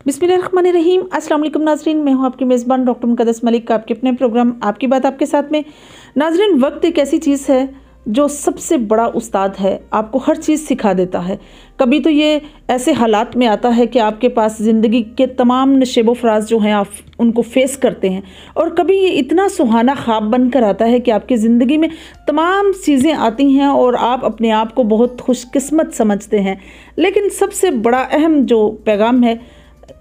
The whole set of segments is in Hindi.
बिस्मिल्लाहिर्रहमानिर्रहीम। अस्सलाम वालेकुम नाजरीन, मैं हूं आपकी मेज़बान डॉक्टर मुक़द्दस मलिक का आपके अपने प्रोग्राम आपकी बात आपके साथ में। नाजरीन, वक्त एक ऐसी चीज़ है जो सबसे बड़ा उस्ताद है, आपको हर चीज़ सिखा देता है। कभी तो ये ऐसे हालात में आता है कि आपके पास ज़िंदगी के तमाम नशेब व फ़राज जो हैं आप उनको फ़ेस करते हैं, और कभी ये इतना सुहाना ख्वाब बन कर आता है कि आपकी ज़िंदगी में तमाम चीज़ें आती हैं और आप अपने आप को बहुत खुशकिस्मत समझते हैं। लेकिन सबसे बड़ा अहम जो पैगाम है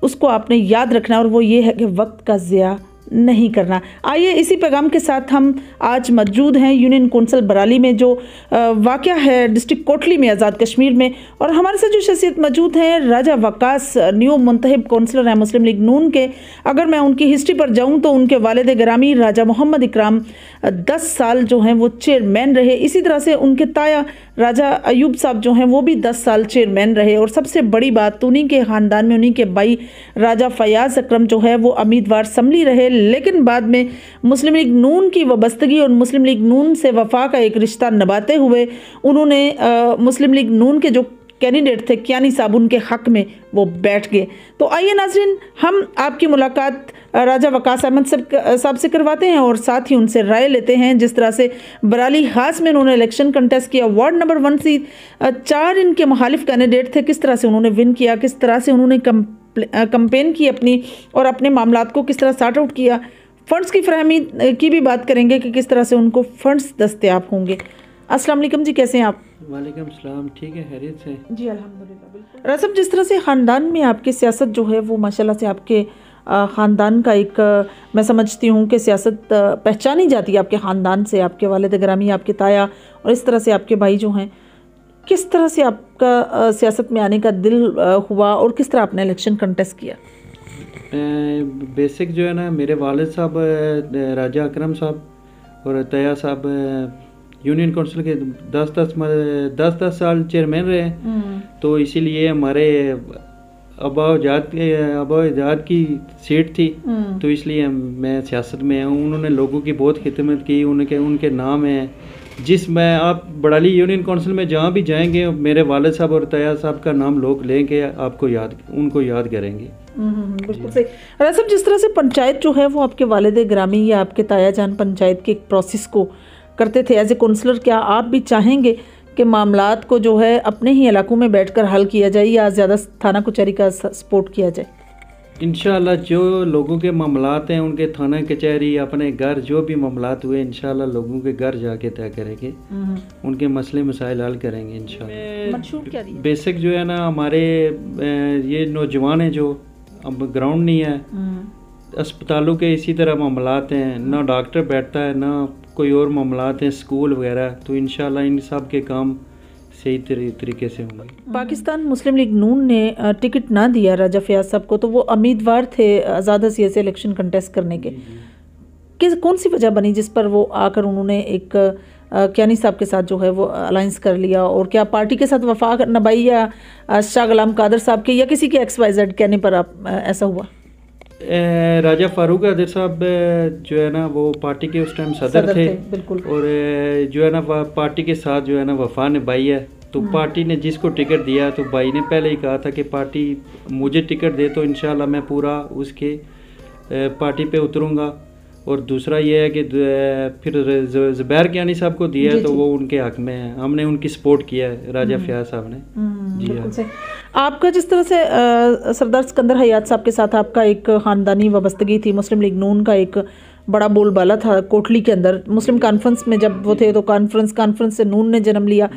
उसको आपने याद रखना, और वो ये है कि वक्त का ज़िया नहीं करना। आइए इसी पैगाम के साथ हम आज मौजूद हैं यूनियन कौंसिल बराली में, जो वाक़या है डिस्ट्रिक्ट कोटली में, आज़ाद कश्मीर में। और हमारे साथ जो शख्सियत मौजूद हैं, राजा वकास, न्यू मुंतखब कौंसलर हैं मुस्लिम लीग नून के। अगर मैं उनकी हिस्ट्री पर जाऊँ तो उनके वालिद गिरामी राजा मोहम्मद इकराम 10 साल जो हैं वो चेयरमैन रहे। इसी तरह से उनके ताया राजा अयूब साहब जो हैं वो भी 10 साल चेयरमैन रहे। और सबसे बड़ी बात, उन्हीं के ख़ानदान में उन्हीं के भाई राजा फयाज़ अकरम जो है वो उम्मीदवार असम्बली रहे, लेकिन बाद में मुस्लिम लीग नून की वाबस्तगी और मुस्लिम लीग नून से वफा का एक रिश्ता निभाते हुए उन्होंने मुस्लिम लीग नून के जो कैंडिडेट थे कियानी साहब, उनके हक़ में वो बैठ गए। तो आइए नाज़रीन, हम आपकी मुलाकात राजा वकास अहमद साहब से करवाते हैं और साथ ही उनसे राय लेते हैं। जिस तरह से बराली खास में उन्होंने इलेक्शन कंटेस्ट किया, वार्ड नंबर 1 से 4 इनके मुखालिफ कैंडिडेट थे, किस तरह से उन्होंने विन किया, किस तरह से उन्होंने कंपेन की अपनी और अपने मामलात को किस तरह सॉर्ट आउट किया। फ़ंड्स की फरहमी की भी बात करेंगे कि किस तरह से उनको फ़ंड्स दस्तयाब होंगे। अस्सलाम वालेकुम जी, कैसे हैं आप? वालेकुम सलाम, ठीक है, खैरियत से जी अल्हम्दुलिल्लाह। बिल्कुल रसम, जिस तरह से ख़ानदान में आपकी सियासत जो है वो माशाल्लाह से आपके ख़ानदान का एक मैं समझती हूँ कि सियासत पहचानी जाती है आपके ख़ानदान से, आपके वालिद गिरामी, आपके ताया और इस तरह से आपके भाई जो हैं। किस तरह से आपका सियासत में आने का दिल हुआ और किस तरह आपने इलेक्शन कंटेस्ट किया? बेसिक जो है ना, मेरे वालिद साहब राजा अकरम साहब और तया साहब यूनियन काउंसिल के 10 साल चेयरमैन रहे। तो इसीलिए हमारे अबाजाद की सीट थी, तो इसलिए मैं सियासत में हूँ। उन्होंने लोगों की बहुत खिदमत की, उनके नाम है जिसमें आप बड़ाली यूनियन काउंसिल में जहाँ भी जाएंगे मेरे वालिद साहब और तया साहब का नाम लोग लेंगे, आपको उनको याद करेंगे। बिल्कुल सही। रसम, जिस तरह से पंचायत जो है वो आपके वालिद गिरामी या आपके ताया जान पंचायत के एक प्रोसेस को करते थे एज ए काउंसलर, क्या आप भी चाहेंगे कि मामलात को जो है अपने ही इलाकों में बैठकर हल किया जाए या ज़्यादा थाना कचहरी का सपोर्ट किया जाए? इंशाल्लाह जो लोगों के मामलात हैं उनके थाना कचहरी, अपने घर जो भी मामलात हुए इंशाल्लाह लोगों के घर जाके तय करेंगे, उनके मसले मसाइल हल करेंगे इंशाल्लाह। बेसिक जो है ना, हमारे ये नौजवान हैं जो अब ग्राउंड नहीं है, अस्पतालों के इसी तरह मामलात हैं, ना डॉक्टर बैठता है ना कोई और मामलात हैं, स्कूल वगैरह। तो इंशाल्लाह इन सब के काम सही तरीके से होंगे। पाकिस्तान मुस्लिम लीग नून ने टिकट ना दिया राजा फयाज साहब को, तो वो उम्मीदवार थे आज़ाद हसीयत से इलेक्शन कंटेस्ट करने के। कौन सी वजह बनी जिस पर वो आकर उन्होंने एक कियानी साहब के साथ जो है वो अलायंस कर लिया? और क्या पार्टी के साथ वफा नभाई या शाह गुलाम कादर साहब के या किसी के XYZ कहने पर आप ऐसा हुआ? राजा फारूक आदिर साहब जो है ना वो पार्टी के उस टाइम सदर थे। बिल्कुल। और जो है ना पार्टी के साथ जो है ना वफा निभाई है। तो पार्टी ने जिसको टिकट दिया, तो भाई ने पहले ही कहा था कि पार्टी मुझे टिकट दे तो इंशाल्लाह मैं पूरा उसके पार्टी पे उतरूँगा। और दूसरा ये है कि फिर ज़ुबैर कियानी साहब को दिया तो वो उनके हक में है, हमने उनकी सपोर्ट किया है राजा फयाज साहब ने। जी हाँ। आपका जिस तरह से सरदार सिकंदर हयात साहब के साथ आपका एक ख़ानदानी वाबस्तगी थी, मुस्लिम लीग नून का एक बड़ा बोलबाला था कोटली के अंदर, मुस्लिम कॉन्फ्रेंस में जब वो थे तो कॉन्फ्रेंस से नून ने जन्म लिया।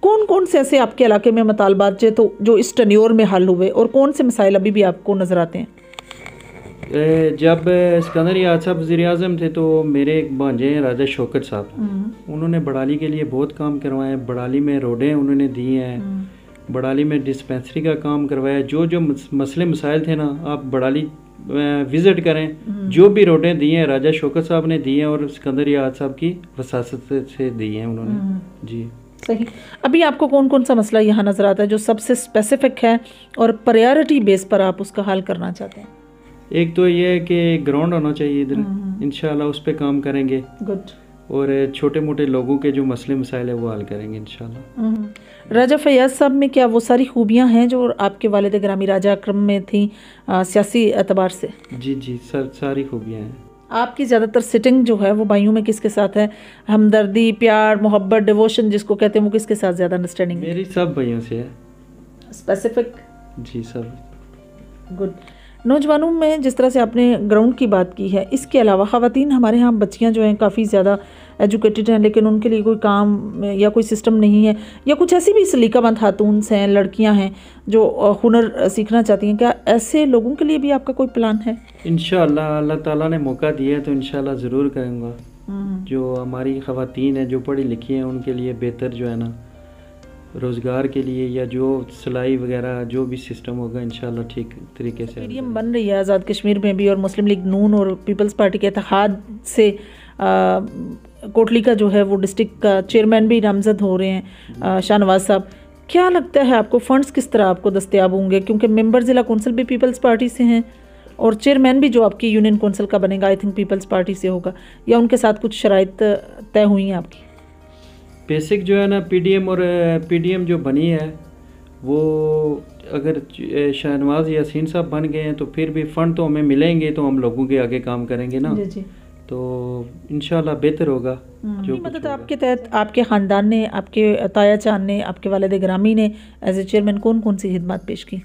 कौन कौन से ऐसे आपके इलाके में मतालबात तो जो इस टन्योर में हल हुए और कौन से मसाइल अभी भी आपको नज़र आते हैं? जब सिकंदर हयात साहब वज़ीर आज़म थे तो मेरे एक भांजे हैं राजा शौकत साहब, उन्होंने बड़ाली के लिए बहुत काम करवाए। बड़ाली में रोडें उन्होंने दी हैं, बड़ाली में डिस्पेंसरी का काम करवाया। जो जो मसले मसाइल थे ना, आप बड़ाली विज़िट करें, जो भी रोडें दी हैं राजा शौकत साहब ने दी हैं और सिकंदर हयात साहब की वसासत से दी हैं उन्होंने। जी सही। अभी आपको कौन कौन सा मसला यहाँ नज़र आता है जो सबसे स्पेसिफिक है और प्रायोरिटी बेस पर आप उसका हल करना चाहते हैं? एक तो ये है कि ग्राउंड होना चाहिए इधर, इंशाल्लाह उस पर काम करेंगे। गुड। और छोटे मोटे लोगों के जो मसले मसाइल है वो हल करेंगे इंशाल्लाह। राजा फैयाज साहब में क्या वो सारी खूबियां हैं जो आपके वालिद ग्रामी राजा अकरम में थी सियासी एतबार से? जी जी सारी खूबियाँ हैं। आपकी ज़्यादातर सिटिंग जो है वो भाइयों में किसके साथ है? हमदर्दी, प्यार, मोहब्बत, डिवोशन जिसको कहते हैं, वो किसके साथ ज़्यादा अंडरस्टैंडिंग है? मेरी सब भाइयों से है। स्पेसिफिक? जी सब। गुड। नौजवानों में जिस तरह से आपने ग्राउंड की बात की है, इसके अलावा ख़वातीन हमारे यहाँ बच्चियाँ जो हैं काफ़ी ज़्यादा एजुकेटेड हैं, लेकिन उनके लिए कोई काम या कोई सिस्टम नहीं है, या कुछ ऐसी भी सलीकामंद खातून हैं, लड़कियाँ हैं जो हुनर सीखना चाहती हैं, क्या ऐसे लोगों के लिए भी आपका कोई प्लान है? इंशाअल्लाह अल्लाह ताला ने मौका दिया है तो इंशाअल्लाह ज़रूर करूँगा। जो हमारी ख़वातीन हैं जो पढ़ी लिखी हैं उनके लिए बेहतर जो है ना रोज़गार के लिए या जो सिलाई वगैरह जो भी सिस्टम होगा इंशाल्लाह ठीक तरीके से पीडीएम बन रही है आज़ाद कश्मीर में भी, और मुस्लिम लीग नून और पीपल्स पार्टी के इत्तेहाद से कोटली का जो है वो डिस्ट्रिक्ट का चेयरमैन भी नामजद हो रहे हैं शाहनवाज साहब। क्या लगता है आपको फ़ंड्स किस तरह आपको दस्तयाब होंगे, क्योंकि मेंबर ज़िला कौंसिल भी पीपल्स पार्टी से हैं और चेयरमैन भी जो आपकी यूनियन कौंसिल का बनेगा आई थिंक पीपल्स पार्टी से होगा, या उनके साथ कुछ शराइत तय हुई हैं आपकी? बेसिक जो है ना पीडीएम जो बनी है वो अगर शाहनवाज यासीन साहब बन गए हैं तो फिर भी फ़ंड तो हमें मिलेंगे, तो हम लोगों के आगे काम करेंगे ना। जी जी। तो इंशाल्लाह बेहतर होगा। जो मदद आपके तहत आपके ख़ानदान ने, आपके ताया चान ने, आपके वालिद ग्रामी ने एज ए चेयरमैन कौन कौन सी खिदमत पेश की?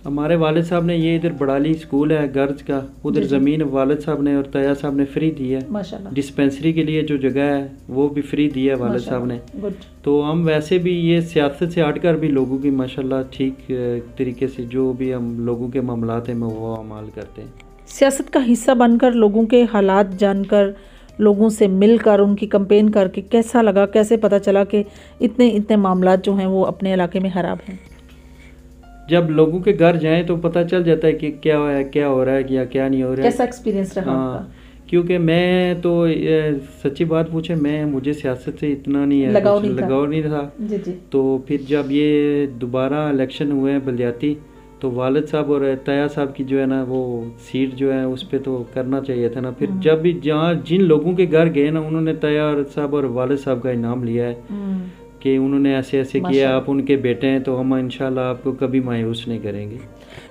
हमारे वालिद साहब ने ये इधर बड़ाली स्कूल है गर्ज का, उधर ज़मीन वालिद साहब ने और ताया साहब ने फ्री दी है। माशाल्लाह। डिस्पेंसरी के लिए जो जगह है वो भी फ्री दी है वालिद साहब ने। तो हम वैसे भी ये सियासत से हटकर भी लोगों की माशाल्लाह ठीक तरीके से जो भी हम लोगों के मामलात हैं वो अमल करते हैं। सियासत का हिस्सा बनकर, लोगों के हालात जानकर, लोगों से मिलकर, उनकी कंपेन करके कैसा लगा, कैसे पता चला कि इतने मामलात जो हैं वो अपने इलाके में खराब हैं? जब लोगों के घर जाएं तो पता चल जाता है कि क्या हो रहा है या क्या नहीं हो रहा है। कैसा एक्सपीरियंस रहा आपका? क्योंकि मैं तो सच्ची बात पूछे मुझे सियासत से इतना नहीं है लगाव नहीं था। जी जी। तो फिर जब ये दोबारा इलेक्शन हुए हैं बलदियाती, तो वालिद साहब और ताया साहब की जो है ना वो सीट जो है उस पर तो करना चाहिए था ना। फिर जब भी जहाँ जिन लोगों के घर गए ना उन्होंने ताया साहब और वालिद साहब का इनाम लिया है कि उन्होंने ऐसे किया, आप उनके बेटे हैं तो हम इंशाल्लाह आपको कभी मायूस नहीं करेंगे।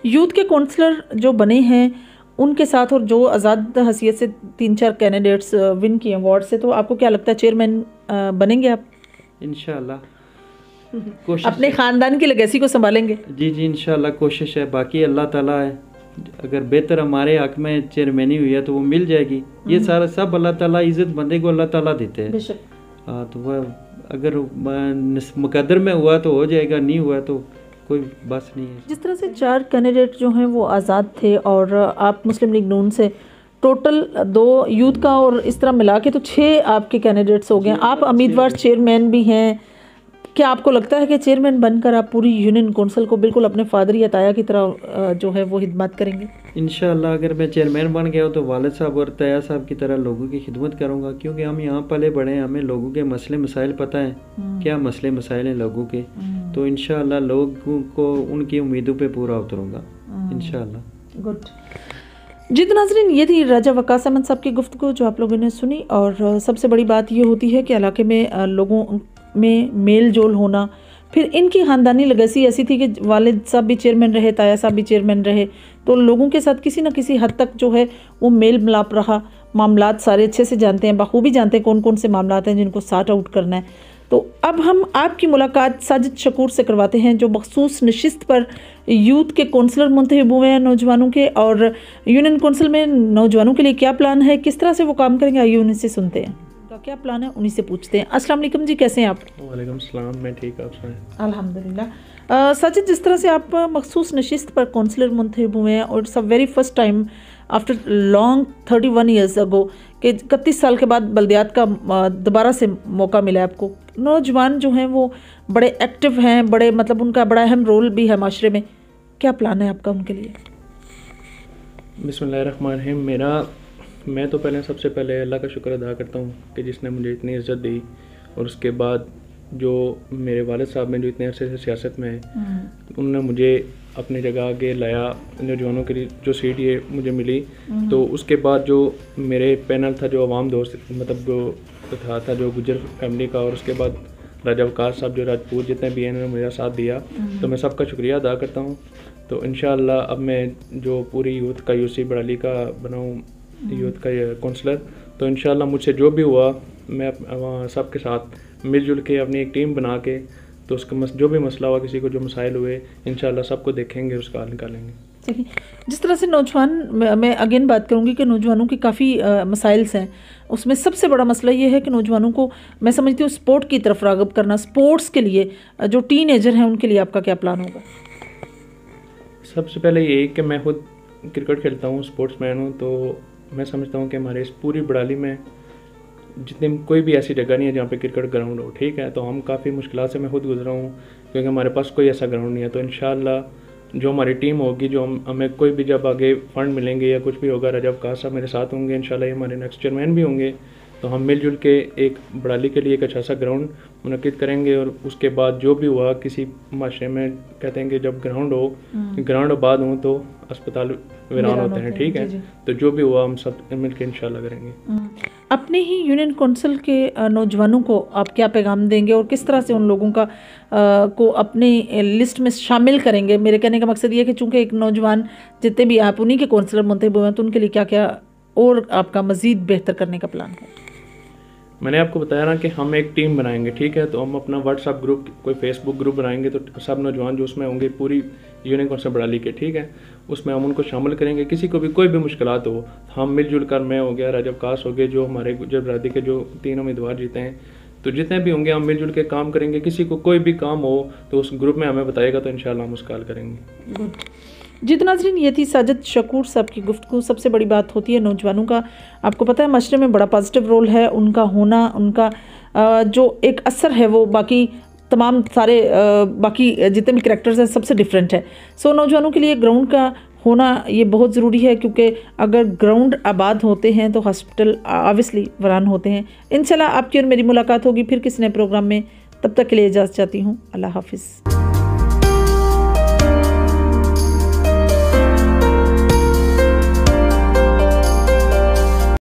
यूथ के काउंसलर जो बने हैं उनके साथ और जो आज़ाद हैसियत से 3-4 कैंडिडेट्स विन किए वार्ड से, तो आपको क्या लगता है चेयरमैन बनेंगे आप? इंशाल्लाह अपने ख़ानदान की लेगेसी को संभालेंगे? जी जी इंशाल्लाह कोशिश है। बाकी अल्लाह ताला है, अगर बेहतर हमारे हक में चेयरमैनी हुई है तो वो मिल जाएगी। ये सारा सब अल्लाह ताला, इज़्ज़त बंदे को अल्लाह ताला देते हैं। बेशक। हाँ तो वह अगर मुकद्दर में हुआ तो हो जाएगा, नहीं हुआ तो कोई बस नहीं है। जिस तरह से 4 कैंडिडेट जो हैं वो आज़ाद थे और आप मुस्लिम लीग नून से, टोटल 2 यूथ का और इस तरह मिला के तो 6 आपके कैंडिडेट्स हो गए। आप उम्मीदवार चेयरमैन भी हैं। क्या आपको लगता है कि चेयरमैन बनकर आप पूरी यूनियन कौंसिल को बिल्कुल अपने फादर या ताया की तरह जो है वो खिदमत करेंगे? इंशाल्लाह अगर मैं चेयरमैन बन गया तो वालिद साहब और ताया साहब की तरह लोगों की खिदमत करूंगा, क्योंकि हम यहाँ पले बड़े हैं, हमें लोगों के मसले मसाइल पता है क्या मसले मसाइल हैं लोगों के। तो इंशाल्लाह लोगों को उनकी उम्मीदों पे पूरा उतरूंगा इंशाल्लाह। गुड। जी तो नाज़रीन, ये थी राजा वकास अहमद साहब की गुफ्तगू जो आप लोगों ने सुनी। और सबसे बड़ी बात ये होती है कि इलाके में लोगों में मेल जोल होना। फिर इनकी ख़ानदानी लेगेसी ऐसी थी कि वालिद साहब भी चेयरमैन रहे, ताया साहब भी चेयरमैन रहे, तो लोगों के साथ किसी न किसी हद तक जो है वो मेल मिलाप रहा। मामलात सारे अच्छे से जानते हैं, बखूबी जानते हैं कौन कौन से मामलात हैं जिनको सॉर्ट आउट करना है। तो अब हम आपकी मुलाकात साजिद शकूर से करवाते हैं जो मखसूस नशिस्त पर यूथ के कौंसलर मुंतखब हुए हैं नौजवानों के, और यूनियन कौंसिल में नौजवानों के लिए क्या प्लान है, किस तरह से वो काम करेंगे, आइए उन्हीं से सुनते हैं। उनका क्या प्लान है उन्हीं से पूछते हैं। अस्सलाम वालेकुम जी, कैसे हैं आप? वालेकुम सलाम, मैं ठीक, आप सुनाएं? अल्हम्दुलिल्लाह। साजिद, जिस तरह से आप मखसूस नशिस्त पर कौंसलर मुंतखब हुए हैं और it's a very first time after long 31 years ago कि 31 साल के बाद बल्दियात का दोबारा से मौका मिला है आपको। नौजवान जो हैं वो बड़े एक्टिव हैं, बड़े मतलब उनका बड़ा अहम रोल भी है माशरे में। क्या प्लान है आपका उनके लिए? बिस्मिल्लाहिर्रहमानिर्रहीम। मैं तो सबसे पहले अल्लाह का शुक्र अदा करता हूँ कि जिसने मुझे इतनी इज़्ज़त दी, और उसके बाद जो मेरे वालिद साहब में जो इतने अरसे से सियासत में हैं उन्होंने मुझे अपनी जगह आगे लाया। नौजवानों के लिए जो सीट ये मुझे मिली, तो उसके बाद जो मेरे पैनल था जो अवाम दोस्त मतलब जो था जो गुजर फैमिली का, और उसके बाद राजा वकास साहब जो राजपूत जितने भी हैं इन्होंने मेरा साथ दिया, तो मैं सबका शुक्रिया अदा करता हूँ। तो इंशाअल्लाह अब मैं जो पूरी यूथ का यूसी बड़ाली का बनाऊँ यूथ का काउंसलर, तो इंशाअल्लाह मुझसे जो भी हुआ मैं वहाँ सबके साथ मिलजुल के अपनी एक टीम बना के, तो उसका जो भी मसला हुआ, किसी को जो मसाइल हुए, इंशाअल्लाह सबको देखेंगे, उसका हल निकालेंगे। देखिए, जिस तरह से नौजवान, मैं अगेन बात करूंगी कि नौजवानों की काफ़ी मसाइल्स हैं, उसमें सबसे बड़ा मसला ये है कि नौजवानों को मैं समझती हूँ स्पोर्ट की तरफ राग़िब करना। स्पोर्ट्स के लिए जो टीनेजर हैं उनके लिए आपका क्या प्लान होगा? सबसे पहले ये कि मैं खुद क्रिकेट खेलता हूँ, स्पोर्ट्समैन हूँ, तो मैं समझता हूँ कि हमारे इस पूरी बड़ाली में जितने कोई भी ऐसी जगह नहीं है जहाँ पे क्रिकेट ग्राउंड हो, ठीक है। तो हम काफ़ी मुश्किल से मैं खुद गुजरा हूँ, क्योंकि हमारे पास कोई ऐसा ग्राउंड नहीं है। तो इंशाअल्लाह जो हमारी टीम होगी, जो हमें कोई भी जब आगे फंड मिलेंगे या कुछ भी होगा, रजब वकास साहब मेरे साथ होंगे, इंशाल्लाह ये हमारे नेक्स्ट चेयरमैन भी होंगे, तो हम मिलजुल के एक बड़ाली के लिए एक अच्छा सा ग्राउंड मुनक्किद करेंगे। और उसके बाद जो भी हुआ, किसी माशरे में कहते हैं कि जब ग्राउंड हो, ग्राउंड आबाद हो तो अस्पताल वीरान होते हैं, ठीक है। तो जो भी हुआ हम सब मिल के इंशाल्लाह करेंगे। अपने ही यूनियन काउंसिल के नौजवानों को आप क्या पैगाम देंगे और किस तरह से उन लोगों का को अपनी लिस्ट में शामिल करेंगे? मेरे कहने का मकसद ये है कि चूँकि एक नौजवान जितने भी आप उन्हीं के काउंसलर मुंतखब हुए हैं, तो उनके लिए क्या क्या और आपका मज़ीद बेहतर करने का प्लान है? मैंने आपको बताया ना कि हम एक टीम बनाएंगे, ठीक है। तो हम अपना व्हाट्सएप ग्रुप, कोई फेसबुक ग्रुप बनाएंगे, तो सब नौजवान जो उसमें होंगे पूरी यूनियन काउंसिल बड़ाली के, ठीक है, उसमें हम उनको शामिल करेंगे। किसी को भी कोई भी मुश्किलात हो, हम मिलजुल कर, मैं हो गया, राजा वकास हो गए, जो हमारे गुजर बरादरी के जो 3 उम्मीदवार जीते हैं, तो जितने भी होंगे हम मिलजुल के काम करेंगे। किसी को कोई भी काम हो तो उस ग्रुप में हमें बताएगा, तो इंशाल्लाह हम उसका हल करेंगे। जी, तो नाज़रीन, ये थी साजिद शकूर साहब की गुफ्तगू। सबसे बड़ी बात होती है नौजवानों का, आपको पता है माशरे में बड़ा पॉजिटिव रोल है उनका होना, उनका जो एक असर है वो बाकी तमाम सारे बाकी जितने भी करैक्टर्स हैं सबसे डिफरेंट है। सो नौजवानों के लिए ग्राउंड का होना ये बहुत ज़रूरी है, क्योंकि अगर ग्राउंड आबाद होते हैं तो हॉस्पिटल ऑब्वियसली वीरान होते हैं। इंशाल्लाह आपकी और मेरी मुलाकात होगी फिर किसी नए प्रोग्राम में। तब तक के लिए इजाज़त चाहती हूँ। अल्लाह हाफिज़।